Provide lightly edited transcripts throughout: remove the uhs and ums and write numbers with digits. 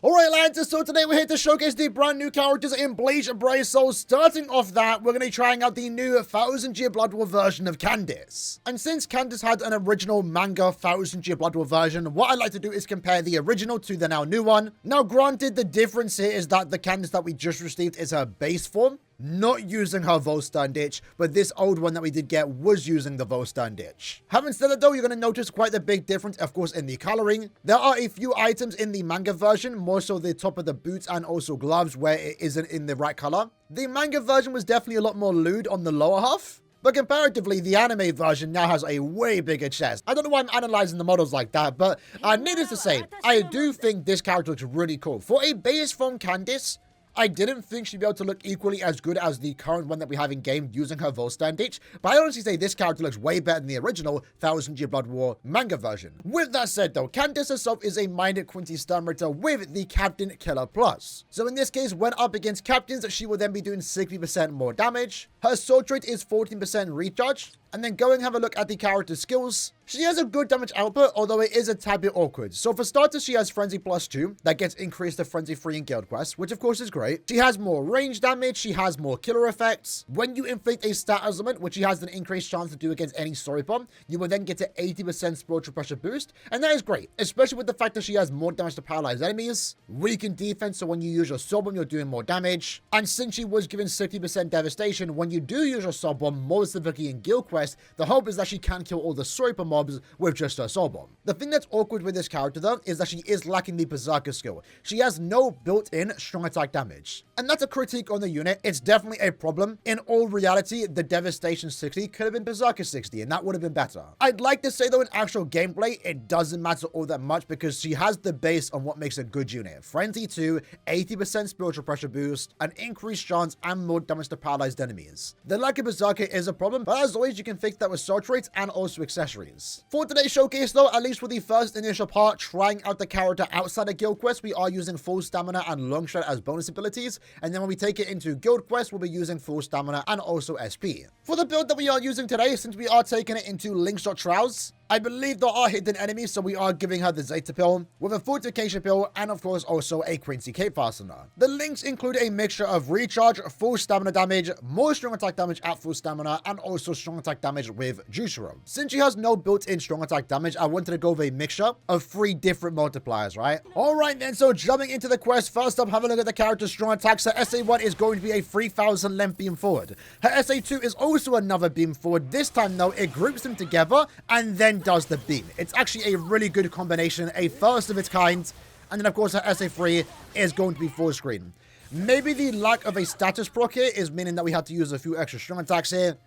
Alright lads, so today we're here to showcase the brand new characters in Bleach Brave. So starting off that, we're going to be trying out the new 1000-Year Blood War version of CANDICE. And since CANDICE had an original manga 1000-Year Blood War version, what I like to do is compare the original to the now new one. Now granted, the difference here is that the CANDICE that we just received is her base form, not using her Volstern Ditch, but this old one that we did get was using the Volstern Ditch. Having said that though, you're going to notice quite the big difference, of course, in the coloring. There are a few items in the manga version, more so the top of the boots and also gloves, where it isn't in the right color. The manga version was definitely a lot more lewd on the lower half, but comparatively, the anime version now has a way bigger chest. I don't know why I'm analyzing the models like that, but needless to say, I do think this character looks really cool. For a base form Candice, I didn't think she'd be able to look equally as good as the current one that we have in game using her Volstern Ditch, but I honestly say this character looks way better than the original 1000-Year Blood War manga version. With that said though, Candice herself is a minded Quincy stun rater with the Captain Killer Plus. So in this case, when up against captains, she will then be doing 60% more damage. Her sword trait is 14% recharge. And then go and have a look at the character's skills. She has a good damage output, although it is a tad bit awkward. So for starters, she has Frenzy +2, that gets increased to Frenzy free in Guild Quest, which of course is great. She has more range damage, she has more killer effects. When you inflict a stat element, which she has an increased chance to do against any story bomb, you will then get an 80% spiritual pressure boost, and that is great, especially with the fact that she has more damage to paralyzed enemies, weaken defense, so when you use your soul bomb, you're doing more damage. And since she was given 60% devastation, when you do use your soul bomb, more specifically in Guild Quest, the hope is that she can kill all the super mobs with just her soul bomb. The thing that's awkward with this character though is that she is lacking the Berserker skill. She has no built-in strong attack damage. And that's a critique on the unit. It's definitely a problem. In all reality, the Devastation 60 could have been Berserker 60 and that would have been better. I'd like to say though in actual gameplay, it doesn't matter all that much because she has the base on what makes a good unit. Frenzy 2, 80% spiritual pressure boost, an increased chance and more damage to paralyzed enemies. The lack of Berserker is a problem, but as always, you can fix that with sword traits and also accessories. For today's showcase though, at least for the first initial part, trying out the character outside of Guild Quest, we are using full stamina and long shot as bonus abilities, and then when we take it into Guild Quest, we'll be using full stamina and also SP. For the build that we are using today, since we are taking it into Link Shot Trials, I believe there are hidden enemies, so we are giving her the Zeta pill with a fortification pill and of course also a Quincy cape fastener. The links include a mixture of recharge, full stamina damage, more strong attack damage at full stamina, and also strong attack damage with Jushiro. Since she has no built-in strong attack damage, I wanted to go with a mixture of 3 different multipliers, right? Alright then, so jumping into the quest, first up, have a look at the character's strong attacks. Her SA1 is going to be a 3000 length beam forward. Her SA2 is also another beam forward. This time though, it groups them together and then does the beam. It's actually a really good combination, a first of its kind. And then of course her SA3 is going to be full screen. Maybe the lack of a status proc here is meaning that we have to use a few extra strong attacks here.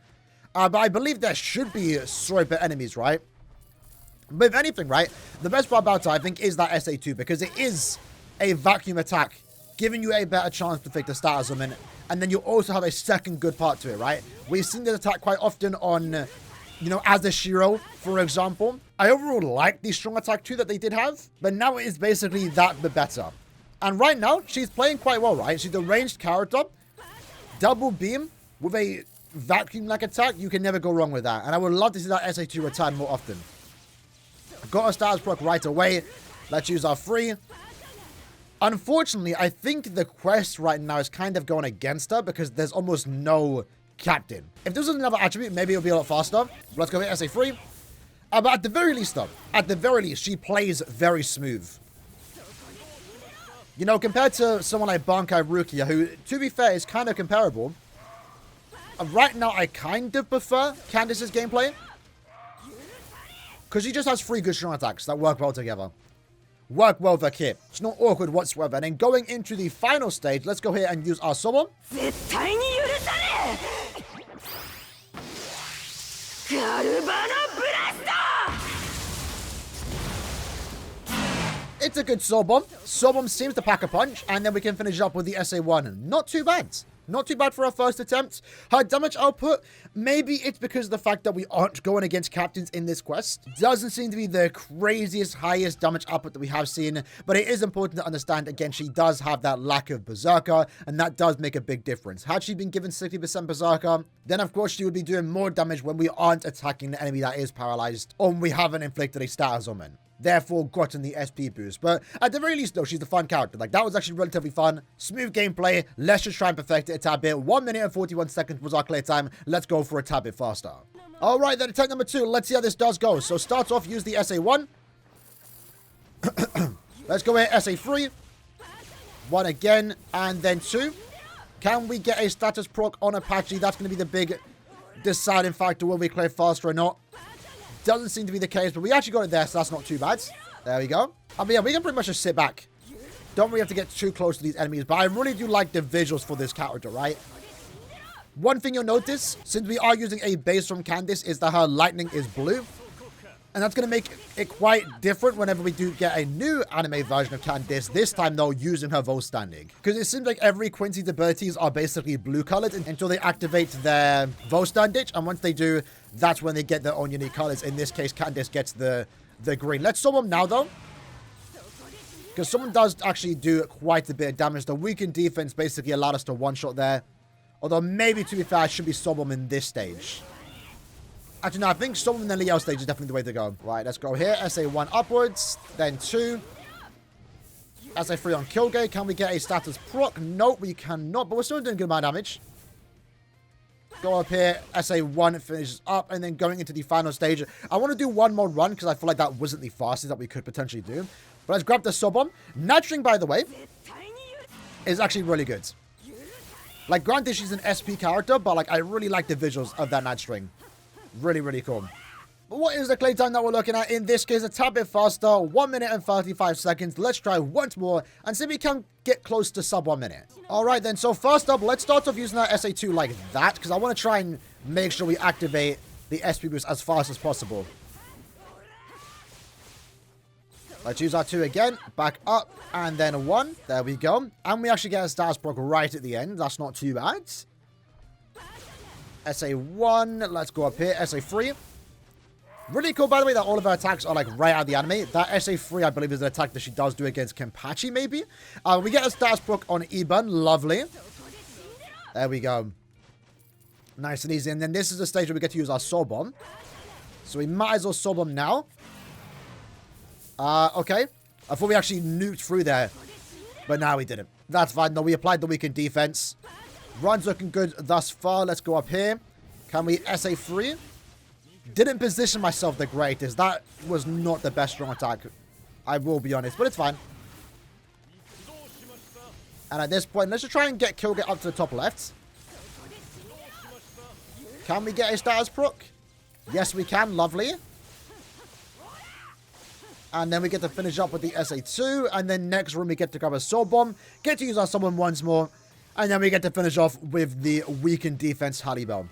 But I believe there should be swiper enemies, right? But if anything, right, the best part about it, I think, is that SA2 because it is a vacuum attack, giving you a better chance to fix the status element. And then you also have a second good part to it, right? We've seen this attack quite often on, you know, as a Shiro, for example. I overall like the strong attack 2 that they did have, but now it is basically that but better. And right now, she's playing quite well, right? She's a ranged character, double beam with a vacuum-like attack. You can never go wrong with that. And I would love to see that SA2 return more often. Got a status proc right away. Let's use our 3. Unfortunately, I think the quest right now is kind of going against her because there's almost no captain. If this was another attribute, maybe it'll be a lot faster. Let's go with SA3. But at the very least, though, she plays very smooth. You know, compared to someone like Bankai Rukia, who, to be fair, is kind of comparable. Right now, I kind of prefer Candice's gameplay. Because she just has 3 good strong attacks that work well together. Work well with her kit. It's not awkward whatsoever. And then going into the final stage, let's go here and use our summon. It's a good soul bomb. Soul bomb seems to pack a punch, and then we can finish up with the SA1. Not too bad. Not too bad for our first attempt. Her damage output, maybe it's because of the fact that we aren't going against captains in this quest. Doesn't seem to be the craziest, highest damage output that we have seen, but it is important to understand, again, she does have that lack of Berserker, and that does make a big difference. Had she been given 60% Berserker, then of course she would be doing more damage when we aren't attacking the enemy that is paralyzed, or when we haven't inflicted a status omen. therefore gotten the SP boost. But at the very least, though, she's a fun character. Like, that was actually relatively fun. Smooth gameplay. Let's just try and perfect it a tad bit. 1 minute and 41 seconds was our clear time. Let's go for a tad bit faster. All right, then attempt number 2. Let's see how this does go. So start off, use the SA1. Let's go here, SA3. 1 again, and then 2. Can we get a status proc on Apache? That's going to be the big deciding factor. Will we clear faster or not? Doesn't seem to be the case, but we actually got it there, so that's not too bad. There we go. I mean, yeah, we can pretty much just sit back. Don't really have to get too close to these enemies, but I really do like the visuals for this character, right? One thing you'll notice, since we are using a base from Candice, is that her lightning is blue. And that's going to make it quite different whenever we do get a new anime version of Candice, this time, though, using her voice standing. Because it seems like every Quincy's abilities are basically blue-colored until they activate their voice standing. And once they do, that's when they get their own unique colors. In this case, Candice gets the green. Let's summon him now, though. Because someone does actually do quite a bit of damage. The weakened defense basically allowed us to one-shot there. Although, maybe, to be fair, I should be summoning in this stage. Actually, no, I think summoning the Leo stage is definitely the way to go. Right, let's go here. SA1 upwards. Then 2. SA3 on Killgate. Can we get a status proc? Nope, we cannot. But we're still doing good amount of damage. Go up here. SA1 finishes up. And then going into the final stage. I want to do one more run because I feel like that wasn't the fastest that we could potentially do. But let's grab the sub-bomb. Nightstring, by the way, is actually really good. Like, granted, she's an SP character, but, like, I really like the visuals of that Nightstring. Really, really cool. But what is the clay time that we're looking at? In this case, a tad bit faster. 1 minute and 35 seconds. Let's try once more and see if we can get close to sub 1 minute. All right, then. So first up, let's start off using our SA2 like that, because I want to try and make sure we activate the SP boost as fast as possible. Let's use our 2 again. Back up, and then 1. There we go. And we actually get a status proc right at the end. That's not too bad. SA1. Let's go up here. SA3. Really cool, by the way, that all of her attacks are, like, right out of the anime. That SA3, I believe, is an attack that she does do against Kenpachi, maybe. We get a status proc on Iban. Lovely. There we go. Nice and easy. And then this is the stage where we get to use our Soul Bomb. So we might as well Soul Bomb now. Okay. I thought we actually nuked through there. But now we didn't. That's fine. No, we applied the weakened defense. Run's looking good thus far. Let's go up here. Can we SA3? Didn't position myself the greatest. That was not the best strong attack. I will be honest, but it's fine. And at this point, let's just try and get Killgate up to the top left. Can we get a status proc? Yes, we can. Lovely. And then we get to finish up with the SA2. And then next room, we get to grab a Soul Bomb. Get to use our summon once more. And then we get to finish off with the weakened defense Halibel.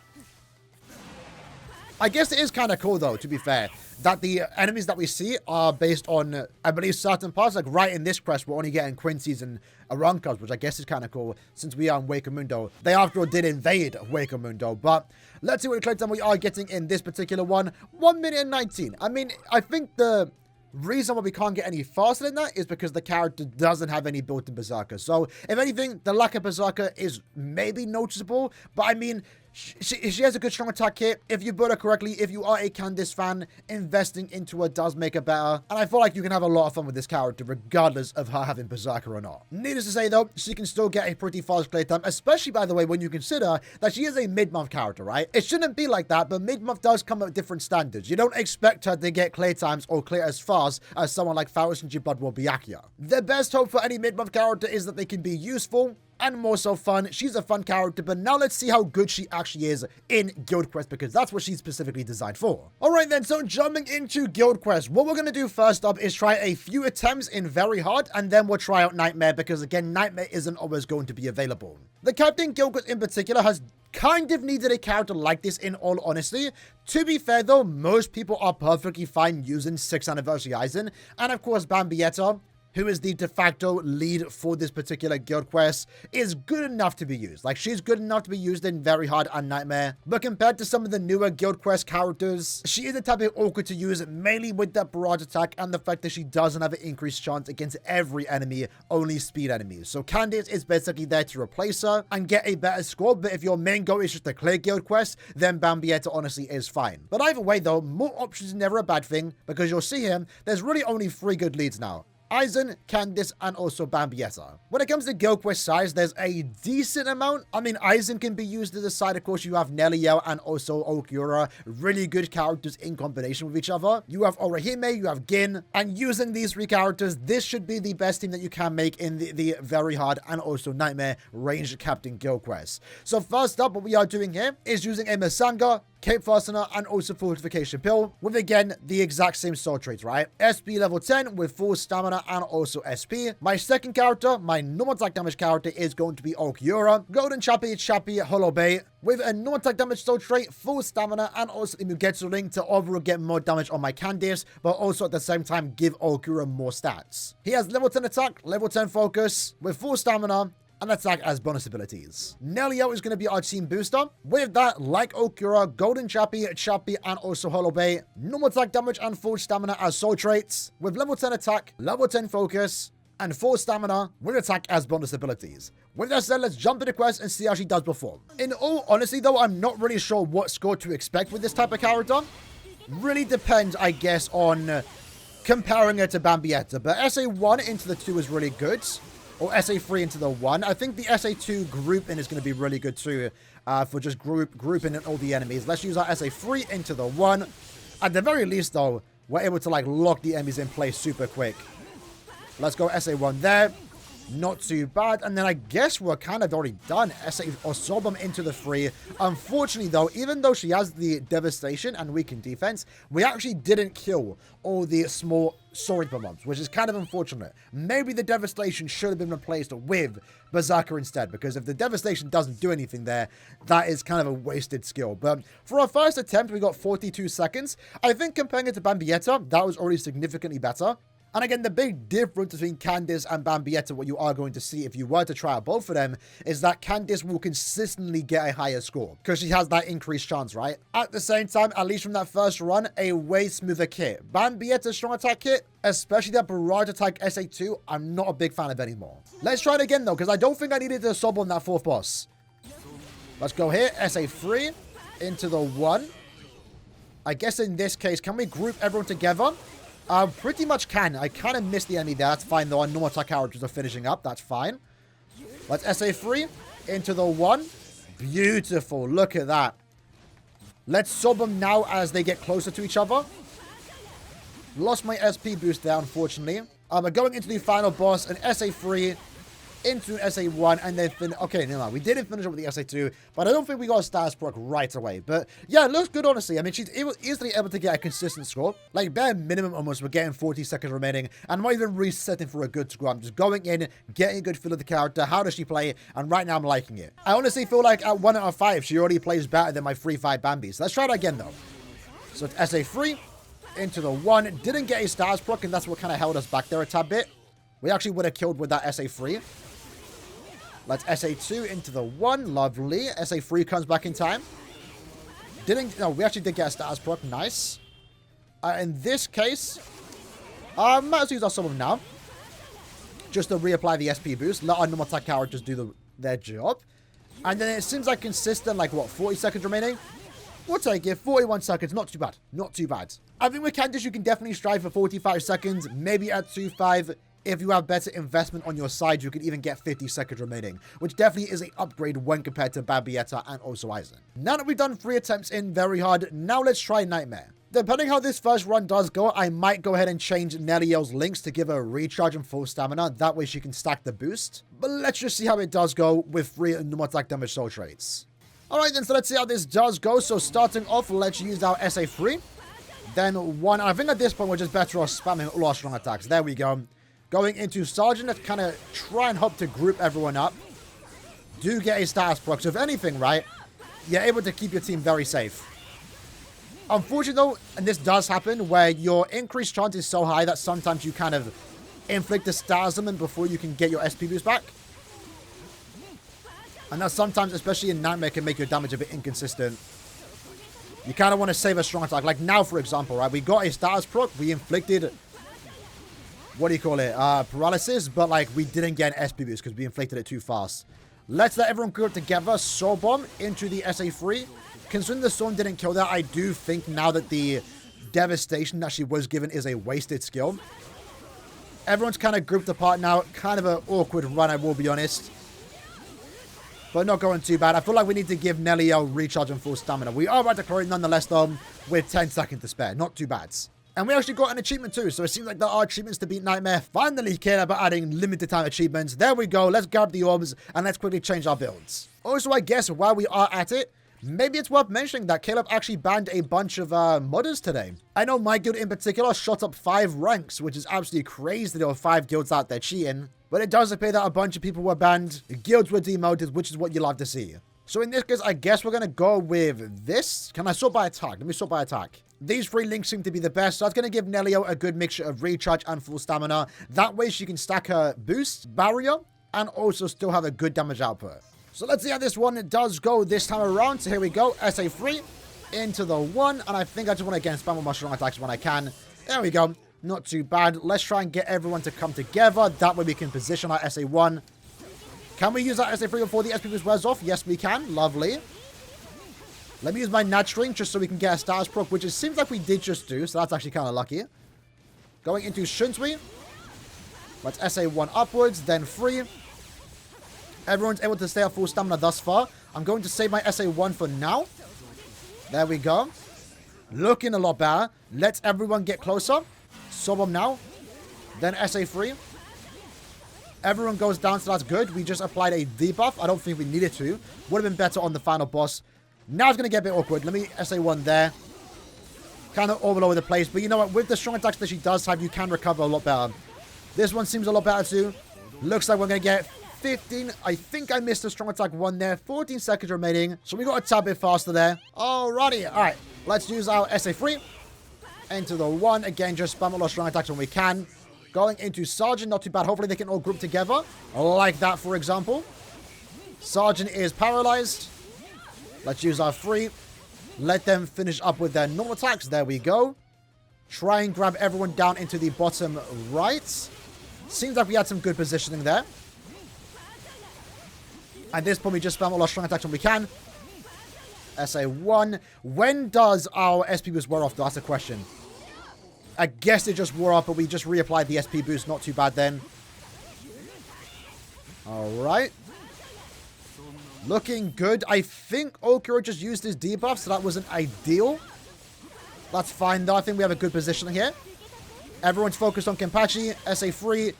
I guess it is kind of cool, though, to be fair, that the enemies that we see are based on, I believe, certain parts. Like, right in this quest, we're only getting Quincy's and Arankas, which I guess is kind of cool, since we are in Wakamundo. They, after all, did invade Wakamundo. But let's see what clay time we are getting in this particular one. 1 minute and 19. I mean, I think the reason why we can't get any faster than that is because the character doesn't have any built-in berserker. So, if anything, the lack of berserker is maybe noticeable. But, I mean, she has a good strong attack hit. If you build her correctly, if you are a Candice fan, investing into her does make her better. And I feel like you can have a lot of fun with this character, regardless of her having berserker or not. Needless to say, though, she can still get a pretty fast play time, especially, by the way, when you consider that she is a mid-month character, right? It shouldn't be like that, but mid-month does come at different standards. You don't expect her to get clear times or clear as fast as someone like Faustinji Blood will be Byakuya. The best hope for any mid-month character is that they can be useful and more so fun. She's a fun character, but now let's see how good she actually is in Guild Quest, because that's what she's specifically designed for. Alright then, so jumping into Guild Quest, what we're going to do first up is try a few attempts in Very Hard, and then we'll try out Nightmare, because again, Nightmare isn't always going to be available. The Captain Guild Quest in particular has kind of needed a character like this, in all honesty. To be fair though, most people are perfectly fine using 6th Anniversary Aizen, and of course Bambietta, who is the de facto lead for this particular guild quest, is good enough to be used. Like, she's good enough to be used in Very Hard and Nightmare. But compared to some of the newer guild quest characters, she is a type of awkward to use, mainly with that barrage attack and the fact that she doesn't have an increased chance against every enemy, only speed enemies. So Candice is basically there to replace her and get a better score. But if your main goal is just to clear guild quest, then Bambietta honestly is fine. But either way though, more options is never a bad thing, because you'll see here, there's really only 3 good leads now. Aizen, Candice, and also Bambietta. When it comes to guild quest size, there's a decent amount. I mean, Aizen can be used as a side. Of course, you have Neliel and also Okiura, really good characters in combination with each other. You have Orihime, you have Gin, and using these 3 characters, this should be the best team that you can make in the Very Hard and also Nightmare Ranged Captain guild quest. So first up, what we are doing here is using a Masanga, Cape Fastener, and also Fortification Pill, with again the exact same soul traits, right? SP level 10 with full stamina and also SP. My second character, my normal attack damage character, is going to be Okiura. Golden Chappie, Hollow Bay, with a normal attack damage soul trait, full stamina, and also the Mugetsu Ring to overall get more damage on my Candice, but also at the same time give Okiura more stats. He has level 10 attack, level 10 focus, with full stamina, and attack as bonus abilities. Neliel is going to be our team booster. With that, like Okiura, Golden Chappie, and also Hollow Bay, normal attack damage and full stamina as soul traits, with level 10 attack, level 10 focus, and full stamina with attack as bonus abilities. With that said, let's jump into the quest and see how she does perform. In all honesty though, I'm not really sure what score to expect with this type of character. Really depends, I guess, on comparing her to Bambietta, but SA1 into the 2 is really good. Or SA3 into the 1. I think the SA2 grouping is going to be really good too, for just grouping in all the enemies. Let's use our SA3 into the 1. At the very least though, we're able to like lock the enemies in place super quick. Let's go SA1 there. Not too bad. And then I guess we're kind of already done. SA or Sobom into the 3. Unfortunately though, even though she has the devastation and weakened defense, we actually didn't kill all the small sword mobs, which is kind of unfortunate. Maybe the devastation should have been replaced with Berserker instead, because if the devastation doesn't do anything there, that is kind of a wasted skill. But for our first attempt, we got 42 seconds. I think comparing it to Bambietta, that was already significantly better. And again, the big difference between Candice and Bambietta, what you are going to see if you were to try out both of them, is that Candice will consistently get a higher score because she has that increased chance, right? At the same time, at least from that first run, a way smoother kit. Bambietta's strong attack kit, especially that barrage attack SA2, I'm not a big fan of anymore. Let's try it again though, because I don't think I needed to sub on that 4th boss. Let's go here, SA3 into the 1. I guess in this case, can we group everyone together? Pretty much can. I kind of missed the enemy there. That's fine, though. Our normal attack characters are finishing up. That's fine. Let's SA3 into the 1. Beautiful. Look at that. Let's sub them now as they get closer to each other. Lost my SP boost there, unfortunately. We're going into the final boss, an SA3 into an SA1, and then okay, no, we didn't finish it with the SA2, but I don't think we got a status proc right away. But yeah, it looks good, honestly. I mean, she's easily able to get a consistent score. Like, bare minimum almost, we're getting 40 seconds remaining, and I'm not even resetting for a good score. I'm just going in, getting a good feel of the character. How does she play? And right now, I'm liking it. I honestly feel like at 1 out of 5, she already plays better than my 3-5 Bambi. So let's try it again, though. So it's SA3 into the 1. Didn't get a status proc, and that's what kind of held us back there a tad bit. We actually would have killed with that SA3. Let's SA2 into the 1. Lovely. SA3 comes back in time. No, we actually did get a status proc. Nice. In this case, might as well use our summon now. Just to reapply the SP boost. Let our normal attack characters do their job. And then it seems like consistent, like what, 40 seconds remaining? We'll take it. 41 seconds. Not too bad. Not too bad. I think with Candice, you can definitely strive for 45 seconds. Maybe at 2-5. If you have better investment on your side, you can even get 50 seconds remaining, which definitely is an upgrade when compared to Bambietta and also Aizen. Now that we've done 3 attempts in Very Hard, now let's try Nightmare. Depending how this first run does go, I might go ahead and change Neliel's links to give her a recharge and full stamina. That way she can stack the boost. But let's just see how it does go with 3 normal attack damage soul traits. Alright then, so let's see how this does go. So starting off, let's use our SA3. Then 1. I think at this point we're just better off spamming all our strong attacks. There we go. Going into Sergeant, let's kind of try and hope to group everyone up. Do get a status proc. So if anything, right, you're able to keep your team very safe. Unfortunately, though, and this does happen, where your increased chance is so high that sometimes you kind of inflict a stat summon before you can get your SP boost back. And that sometimes, especially in Nightmare, can make your damage a bit inconsistent. You kind of want to save a strong attack. Like now, for example, right? We got a status proc. We inflicted, what do you call it? Paralysis. But like we didn't get an SP boost because we inflicted it too fast. Let's let everyone group together. Soul Bomb into the SA3. Considering the storm didn't kill that, I do think now that the devastation that she was given is a wasted skill. Everyone's kind of grouped apart now. Kind of an awkward run, I will be honest. But not going too bad. I feel like we need to give Nelly a recharge and full stamina. We are right to Chloe nonetheless, though, with 10 seconds to spare. Not too bad. And we actually got an achievement too, so it seems like there are achievements to beat Nightmare. Finally care about adding limited time achievements. There we go. Let's grab the orbs and let's quickly change our builds. Also, I guess while we are at it, maybe it's worth mentioning that Caleb actually banned a bunch of modders today. I know my guild in particular shot up 5 ranks, which is absolutely crazy. There were 5 guilds out there cheating. But it does appear that a bunch of people were banned. The guilds were demoted, which is what you love to see. So in this case, I guess we're going to go with this. Can I sort by attack? Let me sort by attack. These 3 links seem to be the best. So that's going to give Nelio a good mixture of recharge and full stamina. That way she can stack her boost, barrier, and also still have a good damage output. So let's see how this one does go this time around. So here we go. SA3 into the 1. And I think I just want to again spam all my strong attacks when I can. There we go. Not too bad. Let's try and get everyone to come together. That way we can position our SA1. Can we use our SA3 before the SP boost wears off? Yes, we can. Lovely. Let me use my Nat String just so we can get a status proc, which it seems like we did just do. So that's actually kind of lucky. Going into Shunsui. Let's SA1 upwards, then 3. Everyone's able to stay at full stamina thus far. I'm going to save my SA1 for now. There we go. Looking a lot better. Let's everyone get closer. Soul Bomb now. Then SA3. Everyone goes down, so that's good. We just applied a debuff. I don't think we needed to. Would have been better on the final boss. Now it's going to get a bit awkward. Let me SA1 there. Kind of all over the place. But you know what? With the strong attacks that she does have, you can recover a lot better. This one seems a lot better too. Looks like we're going to get 15. I think I missed a strong attack 1 there. 14 seconds remaining. So we got a tad bit faster there. Alrighty. Alright. Let's use our SA3. Into the 1. Again, just spam all our strong attacks when we can. Going into Sergeant. Not too bad. Hopefully they can all group together. Like that, for example. Sergeant is paralyzed. Let's use our 3. Let them finish up with their normal attacks. There we go. Try and grab everyone down into the bottom right. Seems like we had some good positioning there. At this point, we just spam all our strong attacks when we can. SA1. When does our SP boost wear off, though? That's the question. I guess it just wore off, but we just reapplied the SP boost. Not too bad then. Alright. Looking good. I think Okuro just used his debuff, so that wasn't ideal. That's fine, though. I think we have a good position here. Everyone's focused on Kenpachi. SA3.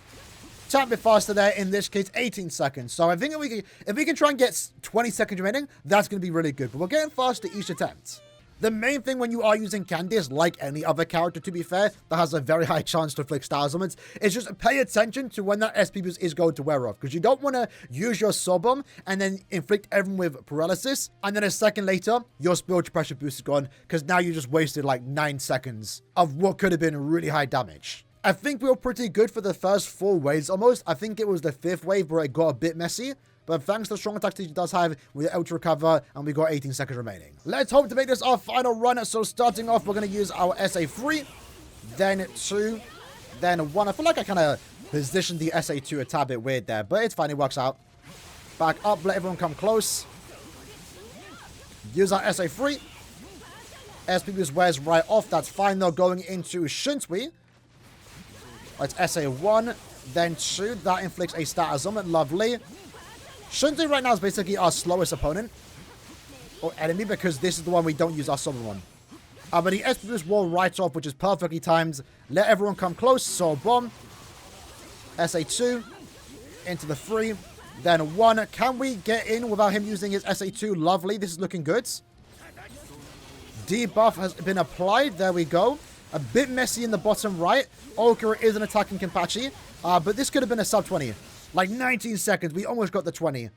Tap bit faster there. In this case, 18 seconds. So I think if we can try and get 20 seconds remaining, that's going to be really good. But we're getting faster each attempt. The main thing when you are using Candice, like any other character, to be fair, that has a very high chance to inflict style summons, is just pay attention to when that SP boost is going to wear off. Because you don't want to use your Soul Bomb and then inflict everyone with paralysis. And then a second later, your spiritual pressure boost is gone. Because now you just wasted like 9 seconds of what could have been really high damage. I think we were pretty good for the first 4 waves almost. I think it was the 5th wave where it got a bit messy. But thanks to the strong attacks that he does have, we're able to recover, and we got 18 seconds remaining. Let's hope to make this our final run. So starting off, we're going to use our SA3, then 2, then 1. I feel like I kind of positioned the SA2 a tad bit weird there, but it's fine. It works out. Back up, let everyone come close. Use our SA3. SP boost wears right off. That's fine, though. Going into Shunsui. It's SA1, then 2. That inflicts a status summon. Lovely. Shunsui right now is basically our slowest opponent. Or enemy, because this is the one we don't use our summon one. But the SP boost wall right off, which is perfectly timed. Let everyone come close. Soul Bomb. SA2. Into the 3. Then 1. Can we get in without him using his SA2? Lovely. This is looking good. Debuff has been applied. There we go. A bit messy in the bottom right. Okura is an attacking Kenpachi. But this could have been a sub 20. Like 19 seconds. We almost got the 20.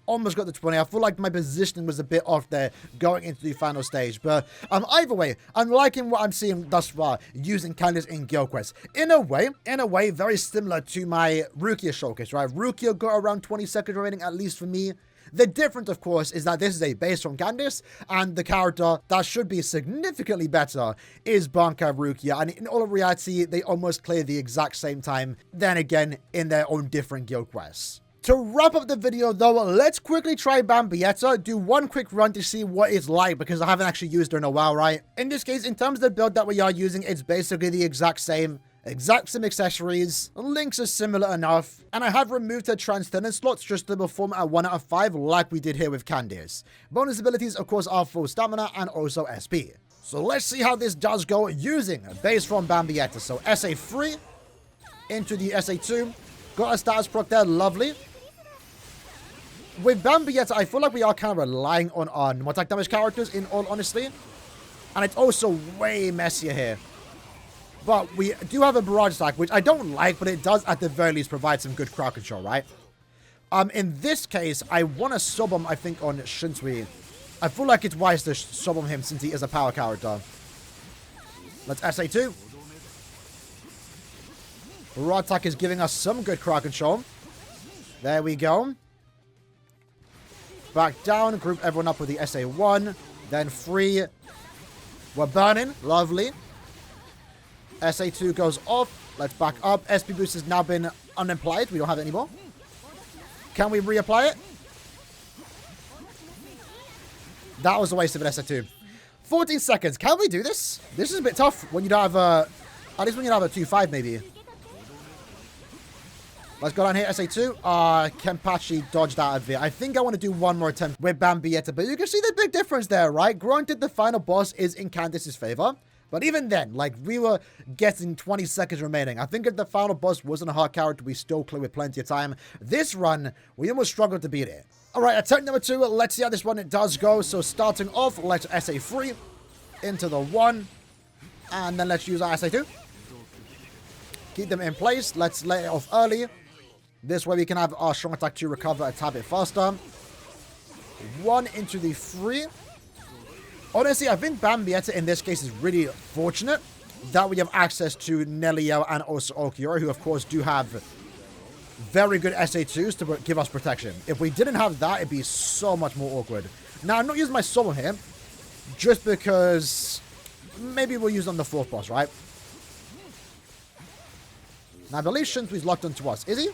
almost got the 20. I feel like my positioning was a bit off there going into the final stage. But either way, I'm liking what I'm seeing thus far using Candice in Guild Quest. In a way, very similar to my Rukia showcase, right? Rukia got around 20 seconds remaining, at least for me. The difference, of course, is that this is a base from Candice, and the character that should be significantly better is Banka Rukia, and in all reality, they almost clear the exact same time, then again, in their own different guild quests. To wrap up the video, though, let's quickly try Bambietta, do one quick run to see what it's like, because I haven't actually used her in a while, right? In this case, in terms of the build that we are using, it's basically the exact same accessories, links are similar enough, and I have removed her transcendent slots just to perform at 1 out of 5 like we did here with Candice. Bonus abilities, of course, are full stamina and also SP. So let's see how this does go using a base from Bambietta. So SA3 into the SA2, got a status proc there, lovely. With Bambietta, I feel like we are kind of relying on our normal attack damage characters in all honesty, and it's also way messier here. But we do have a barrage attack, which I don't like, but it does at the very least provide some good crowd control, right? In this case, I want to sub him, I think, on Shinsui. I feel like it's wise to sub on him since he is a power character. Let's SA2. Barrage attack is giving us some good crowd control. There we go. Back down, group everyone up with the SA1. Then 3. We're burning. Lovely. SA2 goes off. Let's back up. SP boost has now been unapplied. We don't have it anymore. Can we reapply it? That was a waste of an SA2. 14 seconds. Can we do this? This is a bit tough when you don't have a... At least when you don't have a 2-5 maybe. Let's go down here. SA2. Kenpachi dodged out of it. I think I want to do one more attempt with Bambietta. But you can see the big difference there, right? Granted, the final boss is in Candice's favor. But even then, like, we were getting 20 seconds remaining. I think if the final boss wasn't a hard character, we still clear with plenty of time. This run, we almost struggled to beat it. All right, attempt number 2. Let's see how this one does go. So starting off, let's SA3 into the 1. And then let's use our SA2. Keep them in place. Let's let it off early. This way we can have our strong attack 2 recover a tad bit faster. 1 into the 3. Honestly, I think Bambietta in this case is really fortunate that we have access to Nelio and also Aaroniero, who of course do have very good SA2s to give us protection. If we didn't have that, it'd be so much more awkward. Now, I'm not using my summon here, just because maybe we'll use it on the 4th boss, right? Now, I believe Shinsui's locked onto us. Is he?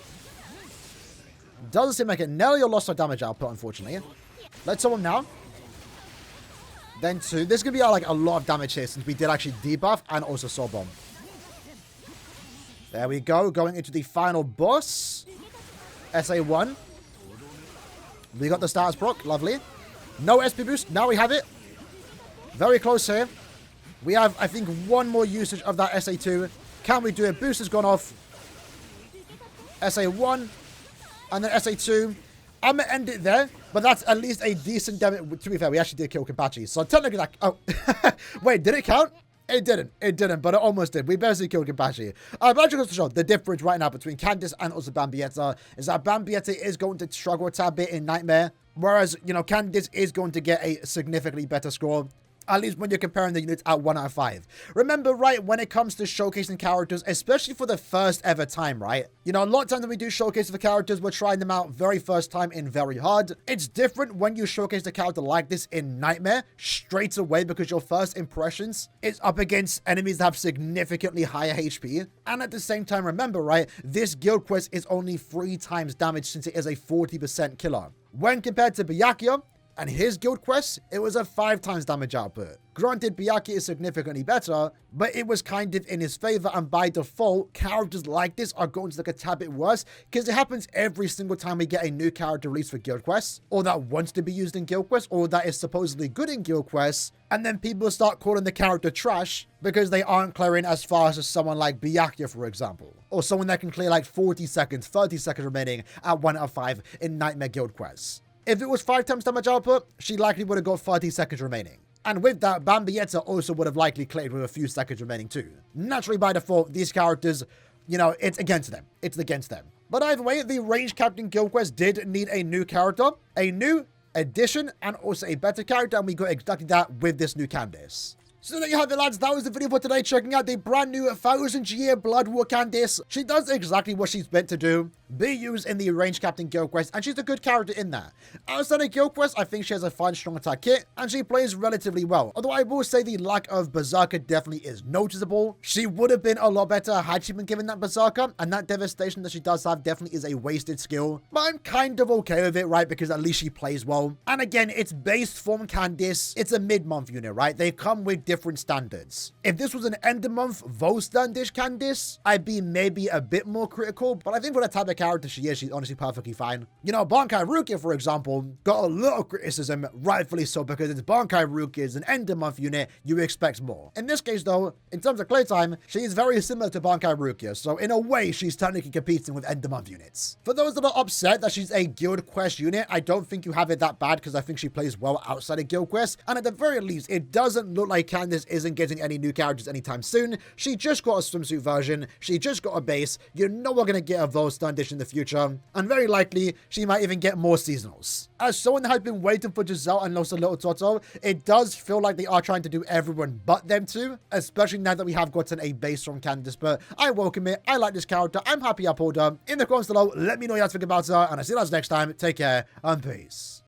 Doesn't seem like it. Nelio lost our damage output, unfortunately. Let's summon now. Then 2. This is going to be like a lot of damage here since we did actually debuff and also soul bomb. There we go. Going into the final boss. SA1. We got the status proc. Lovely. No SP boost. Now we have it. Very close here. We have, I think, one more usage of that SA2. Can we do it? Boost has gone off. SA1. And then SA2. I'm going to end it there, but that's at least a decent damage. To be fair, we actually did kill Kenpachi. So technically that... Oh, wait, did it count? It didn't. It didn't, but it almost did. We basically killed Kenpachi. But I just want to show the difference right now between Candice and also Bambietta is that Bambietta is going to struggle a tad bit in Nightmare, whereas, you know, Candice is going to get a significantly better score. At least when you're comparing the units at 1 out of 5. Remember, right, when it comes to showcasing characters, especially for the first ever time, right? You know, a lot of times when we do showcases for characters, we're trying them out very first time in very hard. It's different when you showcase a character like this in Nightmare straight away because your first impressions is up against enemies that have significantly higher HP. And at the same time, remember, right, this guild quest is only 3 times damage since it is a 40% killer. When compared to Byakuya and his guild quest, it was a 5 times damage output. Granted, Byakuya is significantly better, but it was kind of in his favor, and by default, characters like this are going to look a tad bit worse, because it happens every single time we get a new character released for guild quests, or that wants to be used in guild quests, or that is supposedly good in guild quests, and then people start calling the character trash because they aren't clearing as fast as someone like Byakuya, for example, or someone that can clear like 40 seconds, 30 seconds remaining at 1 out of 5 in Nightmare guild quests. If it was 5 times damage output, she likely would have got 30 seconds remaining. And with that, Bambietta also would have likely cleared with a few seconds remaining too. Naturally, by default, these characters, you know, it's against them. It's against them. But either way, the Range Captain Guild Quest did need a new character, a new addition, and also a better character, and we got exactly that with this new Candice. So there you have it, lads. That was the video for today, checking out the brand new 1000-year Blood War Candice. She does exactly what she's meant to do, be used in the Range Captain Guild Quest, and she's a good character in that. Outside of Guild Quest, I think she has a fine strong attack kit, and she plays relatively well. Although I will say the lack of Berserker definitely is noticeable. She would have been a lot better had she been given that Berserker, and that devastation that she does have definitely is a wasted skill. But I'm kind of okay with it, right, because at least she plays well. And again, it's based from Candice. It's a mid-month unit, right? They come with different standards. If this was an end-of-month Volstandish Candice, I'd be maybe a bit more critical, but I think for the type of character she is, she's honestly perfectly fine. You know, Bankai Rukia, for example, got a lot of criticism, rightfully so, because it's Bankai Rukia, is an end-of-month unit, you expect more. In this case, though, in terms of playtime, she is very similar to Bankai Rukia, so in a way, she's technically competing with end-of-month units. For those that are upset that she's a Guild Quest unit, I don't think you have it that bad, because I think she plays well outside of Guild Quest, and at the very least, it doesn't look like Candice isn't getting any new characters anytime soon. She just got a swimsuit version, she just got a base, you know we're gonna get a Volstandish in the future, and very likely, she might even get more seasonals. As someone that has been waiting for Giselle and Los Little Toto, it does feel like they are trying to do everyone but them two, especially now that we have gotten a base from Candice, but I welcome it, I like this character, I'm happy I pulled her. In the comments below, let me know what you guys think about her, and I'll see you guys next time. Take care, and peace.